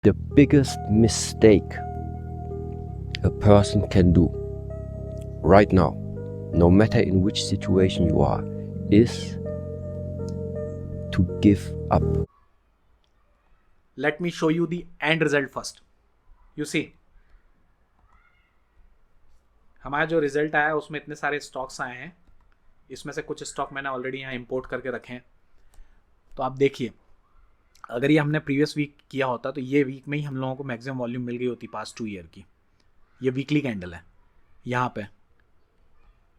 The biggest mistake a person can do right now, no matter in which situation you are, is to give up. Let me show you the end result first. You see, हमारा जो result आया है उसमें इतने सारे stocks आए हैं. इसमें से कुछ स्टॉक मैंने ऑलरेडी यहाँ इंपोर्ट करके रखे हैं. तो आप देखिए, अगर ये हमने प्रीवियस वीक किया होता तो ये वीक में ही हम लोगों को मैक्सिमम वॉल्यूम मिल गई होती पास्ट 2 ईयर की. ये वीकली कैंडल है. यहाँ पे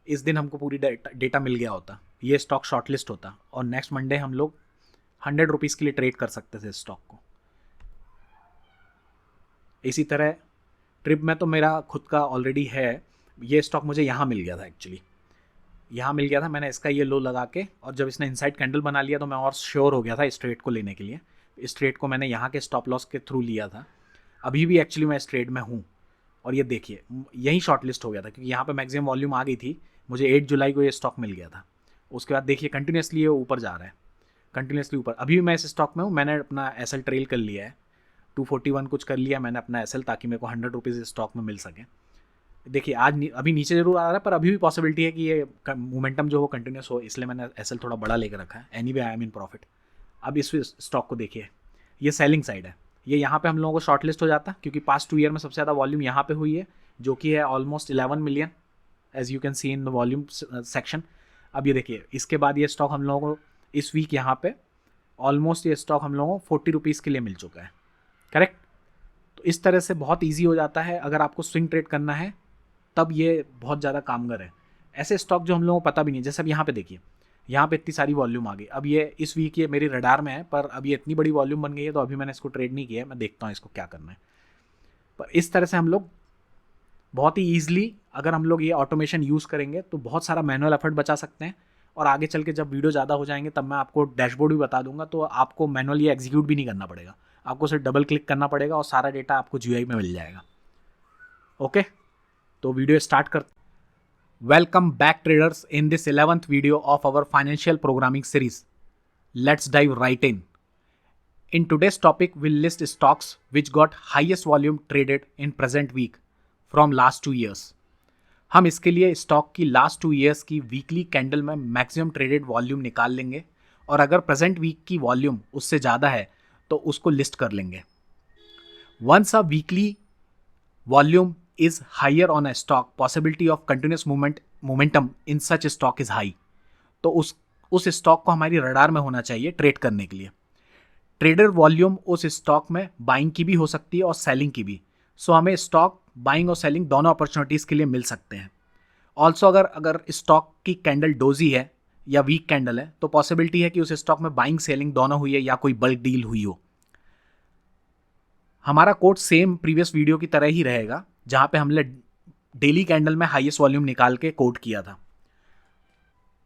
इस दिन हमको पूरी डेटा मिल गया होता, ये स्टॉक शॉर्टलिस्ट होता और नेक्स्ट मंडे हम लोग 100 रुपीज़ के लिए ट्रेड कर सकते थे स्टॉक को. इसी तरह ट्रिप में तो मेरा खुद का ऑलरेडी है. ये स्टॉक मुझे यहाँ मिल गया था, एक्चुअली यहाँ मिल गया था. मैंने इसका ये लो लगा के, और जब इसने इनसाइड कैंडल बना लिया तो मैं और श्योर हो गया था इस ट्रेड को लेने के लिए. इस ट्रेड को मैंने यहाँ के स्टॉप लॉस के थ्रू लिया था. अभी भी एक्चुअली मैं इस ट्रेड में हूँ. और ये देखिए, यही शॉर्ट लिस्ट हो गया था क्योंकि यहाँ पे मैक्सिमम वॉल्यूम आ गई थी. मुझे 8 जुलाई को ये स्टॉक मिल गया था. उसके बाद देखिए कंटिन्यूसली ये ऊपर जा रहा है, कंटिन्यूसली ऊपर. अभी भी मैं इस स्टॉक में हूँ. मैंने अपना एसएल ट्रेल कर लिया है, 241 कुछ कर लिया मैंने अपना एसएल, ताकि मेरे को 100 रुपीज़ स्टॉक में मिल सके. देखिए आज अभी नीचे जरूर आ रहा है, पर अभी भी पॉसिबिलिटी है कि ये मोमेंटम जो हो कंटिन्यूस हो, इसलिए मैंने एसएल थोड़ा बड़ा लेकर रखा है. Anyway I am in profit. अब इस स्टॉक को देखिए, ये सेलिंग साइड है. ये यहाँ पे हम लोगों को शॉर्ट लिस्ट हो जाता क्योंकि पास्ट 2 ईयर में सबसे ज़्यादा वॉल्यूम यहाँ पे हुई है, जो कि है almost 11 million, as you can see in the volume section. अब ये देखिए, इसके बाद ये स्टॉक हम लोगों को इस वीक यहाँ पे ऑलमोस्ट ये स्टॉक हम लोगों को 40 रुपीज़ के लिए मिल चुका है. करेक्ट. तो इस तरह से बहुत ईजी हो जाता है अगर आपको स्विंग ट्रेड करना है, तब ये बहुत ज़्यादा कामगर है. ऐसे स्टॉक जो हम लोगों को पता भी नहीं, जैसे अब यहाँ पे देखिए, यहाँ पे इतनी सारी वॉल्यूम आ गई. अब ये इस वीक ये मेरी रडार में है, पर अब ये इतनी बड़ी वॉल्यूम बन गई है तो अभी मैंने इसको ट्रेड नहीं किया है. मैं देखता हूँ इसको क्या करना है. पर इस तरह से हम लोग बहुत ही ईजिली, अगर हम लोग ये ऑटोमेशन यूज़ करेंगे तो बहुत सारा मैनुअल एफर्ट बचा सकते हैं. और आगे चल के जब वीडियो ज़्यादा हो जाएंगे तब मैं आपको डैशबोर्ड भी बता दूंगा, तो आपको मैनुअल ये एग्जीक्यूट भी नहीं करना पड़ेगा. आपको सिर्फ डबल क्लिक करना पड़ेगा और सारा डेटा आपको जीयूआई में मिल जाएगा. ओके, तो वीडियो स्टार्ट कर. Welcome back traders in this 11th video of our financial programming series. Let's dive right in. In today's topic, we'll list stocks which got highest volume traded in present week from last 2 years. हम इसके लिए stock की last 2 years की weekly candle में maximum traded volume निकाल लेंगे, और अगर प्रेजेंट वीक की वॉल्यूम उससे ज़्यादा है तो उसको लिस्ट कर लेंगे. Once a weekly volume is higher on a stock, possibility of continuous momentum in such a stock is high. तो उस स्टॉक को हमारी रडार में होना चाहिए ट्रेड करने के लिए. ट्रेडर वॉल्यूम उस स्टॉक में बाइंग की भी हो सकती है और सेलिंग की भी. सो हमें स्टॉक बाइंग और सेलिंग दोनों अपॉर्चुनिटीज़ के लिए मिल सकते हैं. ऑल्सो अगर स्टॉक की कैंडल डोजी है या वीक कैंडल है तो पॉसिबिलिटी है कि उस स्टॉक में बाइंग सेलिंग दोनों हुई है या कोई बल्क डील हुई हो. हमारा कोड सेम प्रीवियस वीडियो की तरह ही रहेगा, जहाँ पे हमने डेली कैंडल में हाईएस्ट वॉल्यूम निकाल के कोड किया था.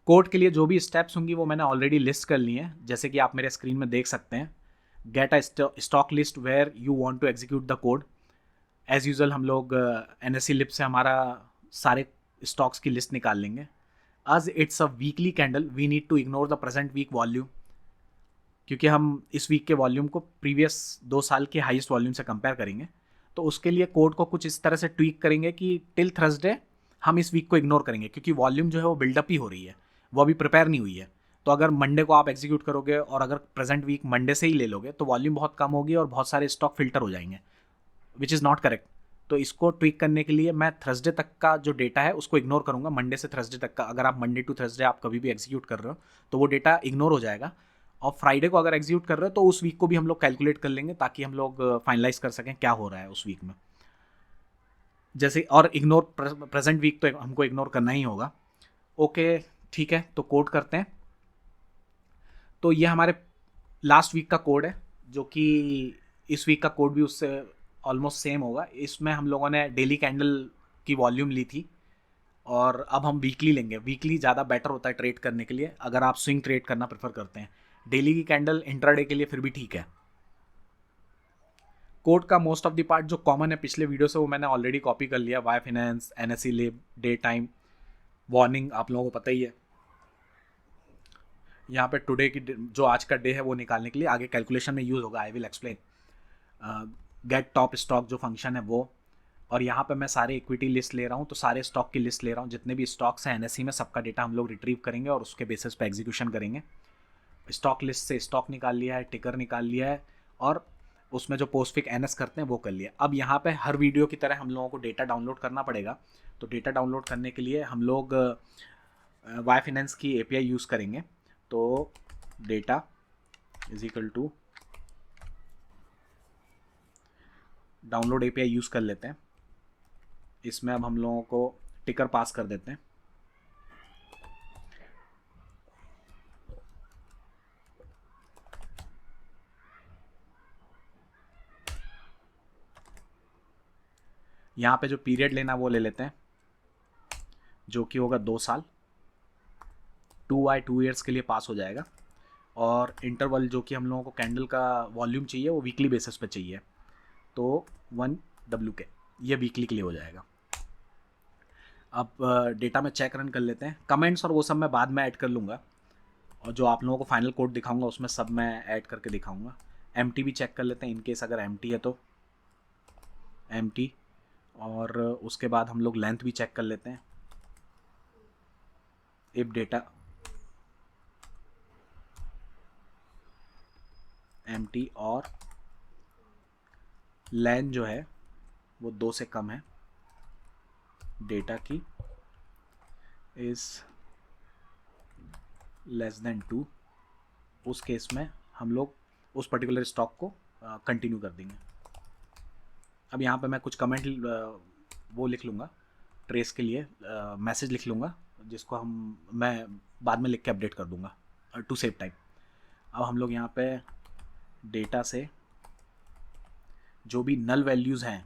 कोड के लिए जो भी स्टेप्स होंगी वो मैंने ऑलरेडी लिस्ट कर ली हैं, जैसे कि आप मेरे स्क्रीन में देख सकते हैं. Get a stock list where you want to execute the code. As usual हम लोग एनएससी लिप से हमारा सारे स्टॉक्स की लिस्ट निकाल लेंगे. आज it's a weekly candle, we need to ignore the present week volume, क्योंकि हम इस वीक के वॉल्यूम को प्रीवियस 2 साल के हाईएस्ट वॉल्यूम से कंपेयर करेंगे. तो उसके लिए कोड को कुछ इस तरह से ट्वीक करेंगे कि टिल थर्सडे हम इस वीक को इग्नोर करेंगे, क्योंकि वॉल्यूम जो है वो बिल्डअप ही हो रही है, वो अभी प्रिपेयर नहीं हुई है. तो अगर मंडे को आप एग्जीक्यूट करोगे और अगर प्रेजेंट वीक मंडे से ही ले लोगे तो वॉल्यूम बहुत कम होगी और बहुत सारे स्टॉक फिल्टर हो जाएंगे, विच इज़ नॉट करेक्ट. तो इसको ट्वीक करने के लिए मैं थर्सडे तक का जो डेटा है उसको इग्नोर करूँगा. मंडे से थर्सडे तक का, अगर आप मंडे टू थर्सडे आप कभी भी एग्जीक्यूट कर रहे हो तो वो डेटा इग्नोर हो जाएगा. और फ्राइडे को अगर एग्जीक्यूट कर रहे हो तो उस वीक को भी हम लोग कैलकुलेट कर लेंगे, ताकि हम लोग फाइनलाइज कर सकें क्या हो रहा है उस वीक में. जैसे और इग्नोर प्रेजेंट वीक तो हमको इग्नोर करना ही होगा. ओके ठीक है, तो कोड करते हैं. तो ये हमारे लास्ट वीक का कोड है, जो कि इस वीक का कोड भी उससे ऑलमोस्ट सेम होगा. इसमें हम लोगों ने डेली कैंडल की वॉल्यूम ली थी और अब हम वीकली लेंगे. वीकली ज़्यादा बेटर होता है ट्रेड करने के लिए, अगर आप स्विंग ट्रेड करना प्रेफर करते हैं. डेली की कैंडल इंट्राडे के लिए फिर भी ठीक है. कोड का मोस्ट ऑफ द पार्ट जो कॉमन है पिछले वीडियो से वो मैंने ऑलरेडी कॉपी कर लिया. वाई फाइनेंस, एनएससी लिब, डे टाइम, वार्निंग आप लोगों को पता ही है. यहाँ पे टुडे की जो आज का डे है वो निकालने के लिए आगे कैलकुलेशन में यूज़ होगा. I will explain. Get top stock जो फंक्शन है वो, और यहाँ पे मैं सारे इक्विटी लिस्ट ले रहा हूँ, तो सारे स्टॉक की लिस्ट ले रहा हूँ, जितने भी स्टॉक्स हैं एनएससी में सबका डेटा हम लोग रिट्रीव करेंगे और उसके बेसिस पे एग्जीक्यूशन करेंगे। स्टॉक लिस्ट से स्टॉक निकाल लिया है, टिकर निकाल लिया है, और उसमें जो पोस्टफिक एनएस करते हैं वो कर लिया। अब यहाँ पे हर वीडियो की तरह हम लोगों को डेटा डाउनलोड करना पड़ेगा। तो डेटा डाउनलोड करने के लिए हम लोग वाई फाइनेंस की एपीआई यूज़ करेंगे। तो data is equal to download API use कर लेते हैं। इसमें अब हम लोगों को टिकर पास कर देते हैं। यहाँ पे जो पीरियड लेना वो ले लेते हैं, जो कि होगा 2 साल। 2 ईयर्स के लिए पास हो जाएगा। और इंटरवल जो कि हम लोगों को कैंडल का वॉल्यूम चाहिए वो वीकली बेसिस पे चाहिए, तो 1 WK ये वीकली के लिए हो जाएगा। अब डेटा में चेक रन कर लेते हैं। कमेंट्स और वो सब मैं बाद में ऐड कर लूँगा, और जो आप लोगों को फाइनल कोड दिखाऊंगा उसमें सब मैं ऐड करके दिखाऊंगा। एमटी भी चेक कर लेते हैं, इनकेस अगर एमटी है तो एमटी, और उसके बाद हम लोग लेंथ भी चेक कर लेते हैं। इफ डेटा एमटी और लेंथ जो है वो 2 से कम है, डेटा की इज लेस देन 2, उस केस में हम लोग उस पर्टिकुलर स्टॉक को कंटिन्यू कर देंगे। अब यहाँ पे मैं कुछ कमेंट वो लिख लूँगा ट्रेस के लिए, मैसेज लिख लूँगा, जिसको मैं बाद में लिख के अपडेट कर दूँगा टू सेव टाइम। अब हम लोग यहाँ पे डेटा से जो भी नल वैल्यूज़ हैं,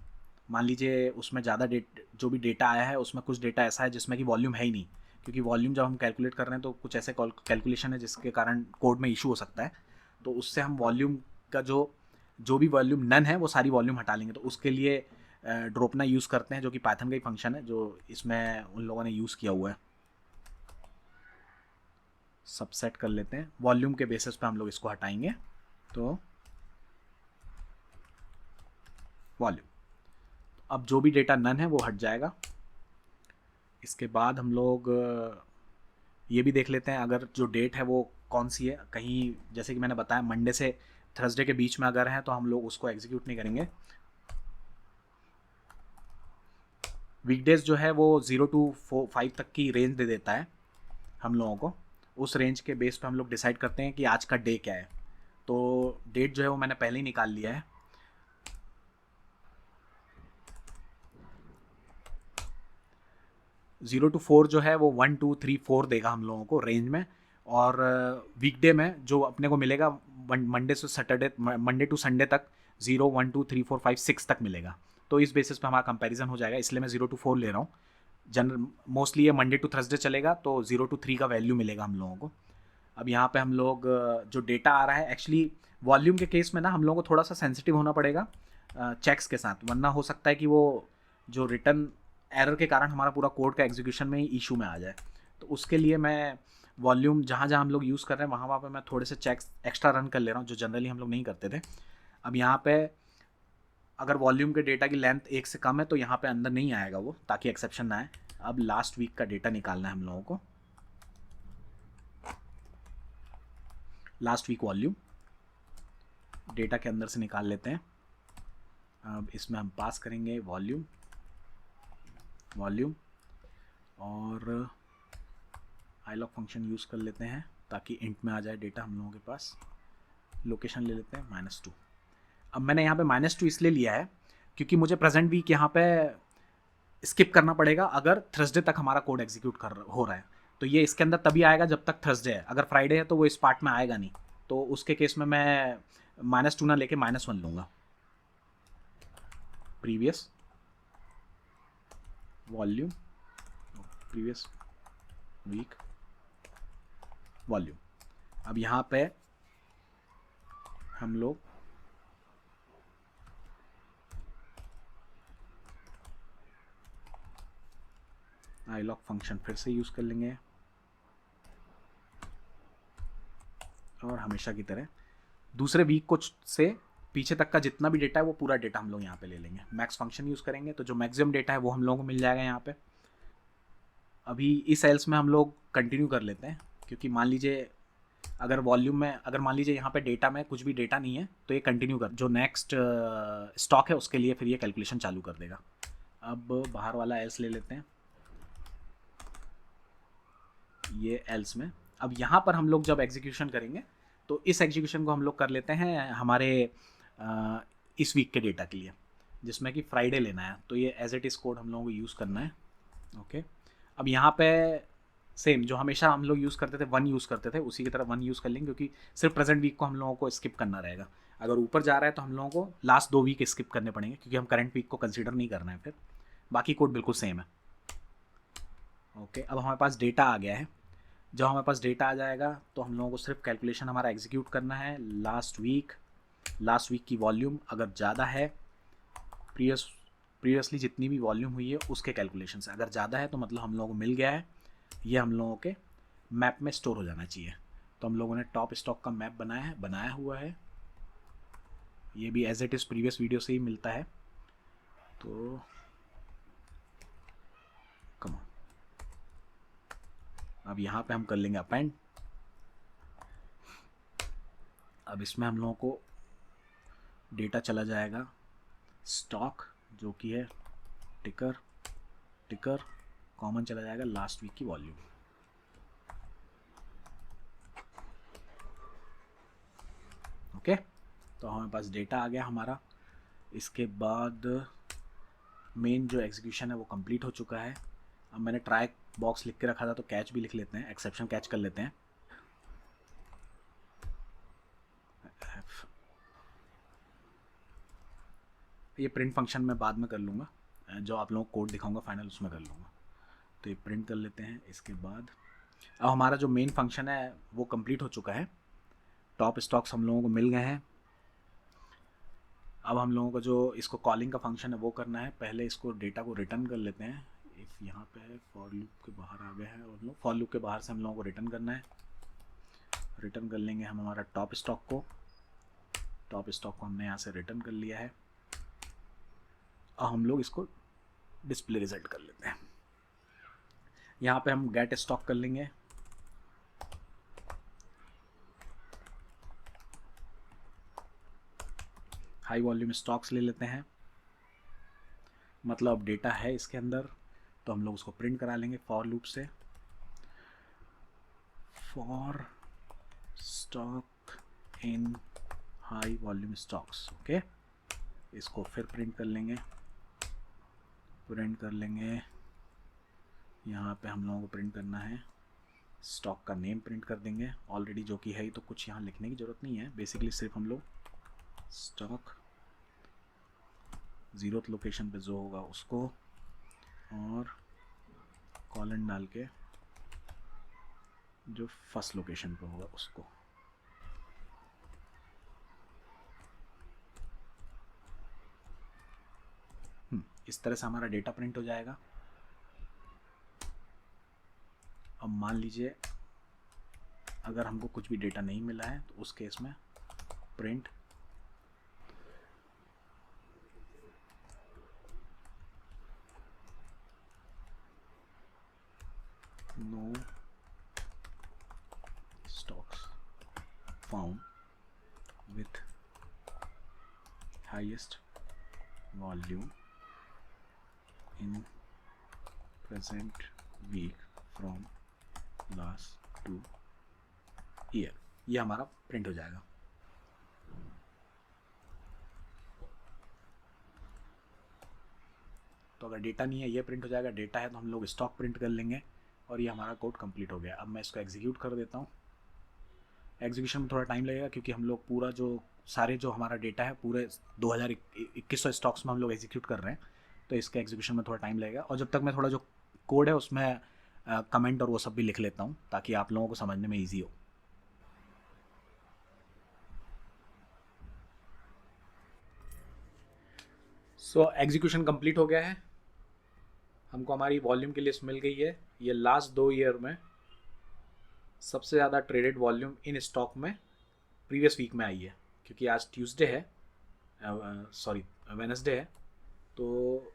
मान लीजिए उसमें ज़्यादा जो भी डेटा आया है उसमें कुछ डेटा ऐसा है जिसमें कि वॉल्यूम है ही नहीं, क्योंकि वॉल्यूम जब हम कैलकुलेट कर रहे हैं तो कुछ ऐसे कैलकुलेशन है जिसके कारण कोड में इशू हो सकता है। तो उससे हम वॉल्यूम का जो भी वॉल्यूम नन है वो सारी वॉल्यूम हटा लेंगे। तो उसके लिए ड्रॉपना यूज़ करते हैं, जो कि पाइथन का ही फंक्शन है जो इसमें उन लोगों ने यूज़ किया हुआ है। सबसेट कर लेते हैं, वॉल्यूम के बेसिस पे हम लोग इसको हटाएंगे। तो वॉल्यूम, अब जो भी डेटा नन है वो हट जाएगा। इसके बाद हम लोग ये भी देख लेते हैं अगर जो डेट है वो कौन सी है। कहीं जैसे कि मैंने बताया मंडे से थर्सडे के बीच में अगर है तो हम लोग उसको एग्जीक्यूट नहीं करेंगे। वीकडेज जो है वो 0 to 5 तक की रेंज दे देता है हम लोगों को। उस रेंज के बेस पे हम लोग डिसाइड करते हैं कि आज का डे क्या है। तो डेट जो है वो मैंने पहले ही निकाल लिया है। जीरो टू 4 जो है वो 1 2 3 4 देगा हम लोगों को रेंज में। और वीकडे में जो अपने को मिलेगा मंडे टू संडे तक 0 1 2 3 4 5 6 तक मिलेगा। तो इस बेसिस पे हमारा कंपैरिजन हो जाएगा, इसलिए मैं 0 to 4 ले रहा हूँ। जनरल मोस्टली ये मंडे टू थर्सडे चलेगा, तो 0 to 3 का वैल्यू मिलेगा हम लोगों को। अब यहाँ पे हम लोग जो डेटा आ रहा है, एक्चुअली वॉल्यूम के केस में ना हम लोगों को थोड़ा सा सेंसिटिव होना पड़ेगा चेक्स के साथ, वरना हो सकता है कि वो जो रिटर्न एरर के कारण हमारा पूरा कोड का एग्जीक्यूशन में ही इशू में आ जाए। तो उसके लिए मैं वॉल्यूम जहाँ जहाँ हम लोग यूज़ कर रहे हैं वहाँ पे मैं थोड़े से चेक्स एक्स्ट्रा रन कर ले रहा हूँ, जो जनरली हम लोग नहीं करते थे। अब यहाँ पे अगर वॉल्यूम के डेटा की लेंथ 1 से कम है तो यहाँ पे अंदर नहीं आएगा वो, ताकि एक्सेप्शन ना आए। अब लास्ट वीक का डेटा निकालना है हम लोगों को। लास्ट वीक वॉल्यूम डेटा के अंदर से निकाल लेते हैं। अब इसमें हम पास करेंगे वॉल्यूम और आईलॉग फंक्शन यूज़ कर लेते हैं ताकि इंट में आ जाए डेटा हम लोगों के पास। लोकेशन ले लेते हैं -2। अब मैंने यहाँ पे -2 इसलिए लिया है क्योंकि मुझे प्रेजेंट वीक यहाँ पे स्किप करना पड़ेगा अगर थर्सडे तक हमारा कोड एग्जीक्यूट हो रहा है। तो ये इसके अंदर तभी आएगा जब तक थर्सडे है, अगर फ्राइडे है तो वो इस पार्ट में आएगा नहीं। तो उसके केस में मैं -2 ना लेके -1 लूँगा। Previous volume, previous week volume. अब यहाँ पे हम लोग आईलॉग फंक्शन फिर से यूज़ कर लेंगे और हमेशा की तरह दूसरे वीक को से पीछे तक का जितना भी डेटा है वो पूरा डेटा हम लोग यहाँ पे ले लेंगे। मैक्स फंक्शन यूज़ करेंगे तो जो मैक्सिमम डेटा है वो हम लोगों को मिल जाएगा यहाँ पे। अभी इस सेल्स में हम लोग कंटिन्यू कर लेते हैं, क्योंकि मान लीजिए अगर वॉल्यूम में, अगर मान लीजिए यहाँ पे डेटा में कुछ भी डेटा नहीं है तो ये कंटिन्यू कर, जो नेक्स्ट स्टॉक है उसके लिए फिर ये कैलकुलेशन चालू कर देगा। अब बाहर वाला एल्स ले लेते हैं, ये एल्स में। अब यहाँ पर हम लोग जब एग्जीक्यूशन करेंगे तो इस एग्जीक्यूशन को हम लोग कर लेते हैं हमारे इस वीक के डेटा के लिए, जिसमें कि फ्राइडे लेना है। तो ये एज इट इज़ कोड हम लोगों को यूज़ करना है। ओके, अब यहाँ पे सेम जो हमेशा हम लोग यूज़ करते थे, 1 यूज़ करते थे, उसी की तरह 1 यूज़ कर लेंगे, क्योंकि सिर्फ प्रेजेंट वीक को हम लोगों को स्किप करना रहेगा। अगर ऊपर जा रहा है तो हम लोगों को लास्ट 2 वीक स्किप करने पड़ेंगे, क्योंकि हम करंट वीक को कंसीडर नहीं करना है। फिर बाकी कोड बिल्कुल सेम है। ओके, अब हमारे पास डेटा आ गया है। जब हमारे पास डेटा आ जाएगा तो हम लोगों को सिर्फ कैलकुलेशन हमारा एग्जीक्यूट करना है। लास्ट वीक की वॉल्यूम अगर ज़्यादा है प्रीवियसली जितनी भी वॉल्यूम हुई है उसके कैलकुलेशन से, अगर ज़्यादा है तो मतलब हम लोगों को मिल गया है, ये हम लोगों के मैप में स्टोर हो जाना चाहिए। तो हम लोगों ने टॉप स्टॉक का मैप बनाया हुआ है। ये भी as it is previous video से ही मिलता है। तो कम अब यहाँ पे हम कर लेंगे अपेंड। अब इसमें हम लोगों को डेटा चला जाएगा स्टॉक, जो कि है टिकर कॉमन चला जाएगा लास्ट वीक की वॉल्यूम। ओके, तो हमारे पास डेटा आ गया हमारा। इसके बाद मेन जो एग्जीक्यूशन है वो कंप्लीट हो चुका है। अब मैंने ट्राई बॉक्स लिख के रखा था तो कैच भी लिख लेते हैं, एक्सेप्शन कैच कर लेते हैं। ये प्रिंट फंक्शन मैं बाद में कर लूँगा, जो आप लोगों को कोड दिखाऊंगा फाइनल उसमें कर लूँगा। तो ये प्रिंट कर लेते हैं। इसके बाद अब हमारा जो मेन फंक्शन है वो कंप्लीट हो चुका है। टॉप स्टॉक्स हम लोगों को मिल गए हैं। अब हम लोगों को जो इसको कॉलिंग का फंक्शन है वो करना है। पहले इसको डेटा को रिटर्न कर लेते हैं। इफ़ यहाँ पे है फॉर लूप के बाहर आ गया है, और लोग फॉर लूप के बाहर से हम लोगों को रिटर्न करना है। रिटर्न कर लेंगे हम हमारा टॉप स्टॉक को हमने यहाँ से रिटर्न कर लिया है। अब हम लोग इसको डिस्प्ले रिजल्ट कर लेते हैं। यहाँ पे हम गेट स्टॉक कर लेंगे। हाई वॉल्यूम स्टॉक्स ले लेते हैं, मतलब डेटा है इसके अंदर, तो हम लोग उसको प्रिंट करा लेंगे फॉर लूप से। For stock in high volume stocks. Okay, इसको फिर प्रिंट कर लेंगे। यहाँ पे हम लोगों को प्रिंट करना है स्टॉक का नेम प्रिंट कर देंगे ऑलरेडी, जो कि है, तो कुछ यहाँ लिखने की ज़रूरत नहीं है। बेसिकली सिर्फ हम लोग स्टॉक 0th लोकेशन पे जो होगा उसको, और कॉलन डाल के जो फर्स्ट लोकेशन पे होगा उसको। इस तरह से हमारा डेटा प्रिंट हो जाएगा। अब मान लीजिए अगर हमको कुछ भी डेटा नहीं मिला है तो उस केस में print no stocks found with highest volume in present week from last 2 year। ये हमारा प्रिंट हो जाएगा। तो अगर डेटा नहीं है ये प्रिंट हो जाएगा, डेटा है तो हम लोग स्टॉक प्रिंट कर लेंगे, और ये हमारा कोड कंप्लीट हो गया। अब मैं इसको एग्जीक्यूट कर देता हूँ। एग्जीक्यूशन में थोड़ा टाइम लगेगा, क्योंकि हम लोग पूरा जो हमारा डेटा है पूरे 2100 स्टॉक्स में हम लोग एग्जीक्यूट कर रहे हैं, तो इसके एग्जीक्यूशन में थोड़ा टाइम लगेगा। और जब तक मैं थोड़ा जो कोड है उसमें कमेंट और वो सब भी लिख लेता हूँ, ताकि आप लोगों को समझने में ईजी हो। सो एग्जीक्यूशन कंप्लीट हो गया है। हमको हमारी वॉल्यूम की लिस्ट मिल गई है। ये लास्ट 2 ईयर में सबसे ज़्यादा ट्रेडेड वॉल्यूम इन स्टॉक में प्रीवियस वीक में आई है, क्योंकि आज ट्यूसडे है सॉरी वेडनेसडे है, तो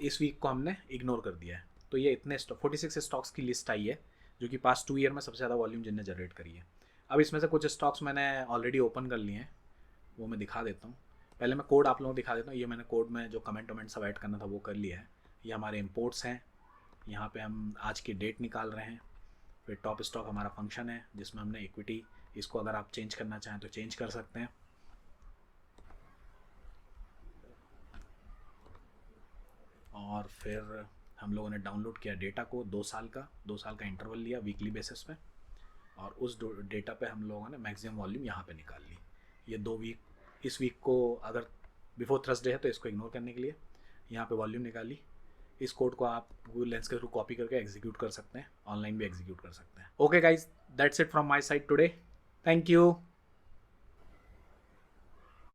इस वीक को हमने इग्नोर कर दिया है। तो ये इतने 46 स्टॉक्स की लिस्ट आई है जो कि पास्ट 2 ईयर में सबसे ज़्यादा वॉल्यूम जिनने जनरेट करी है। अब इसमें से कुछ स्टॉक्स मैंने ऑलरेडी ओपन कर लिए हैं, वो मैं दिखा देता हूँ। पहले मैं कोड आप लोगों को दिखा देता हूँ। ये मैंने कोड में जो कमेंट वमेंट सब ऐड करना था वो कर लिया है। ये हमारे इम्पोर्ट्स हैं, यहाँ पे हम आज की डेट निकाल रहे हैं। फिर टॉप स्टॉक हमारा फंक्शन है जिसमें हमने इक्विटी, इसको अगर आप चेंज करना चाहें तो चेंज कर सकते हैं। और फिर हम लोगों ने डाउनलोड किया डेटा को 2 साल का इंटरवल लिया वीकली बेसिस पे, और उस डेटा पे हम लोगों ने मैक्सिमम वॉल्यूम यहाँ पे निकाल ली। ये 2 वीक, इस वीक को अगर बिफोर थर्सडे है तो इसको इग्नोर करने के लिए यहाँ पे वॉल्यूम निकाली। इस कोड को आप गूगल लेंस के थ्रू कॉपी करके एग्जीक्यूट कर सकते हैं, ऑनलाइन भी एग्जीक्यूट कर सकते हैं। Okay guys, that's it from my side today. Thank you.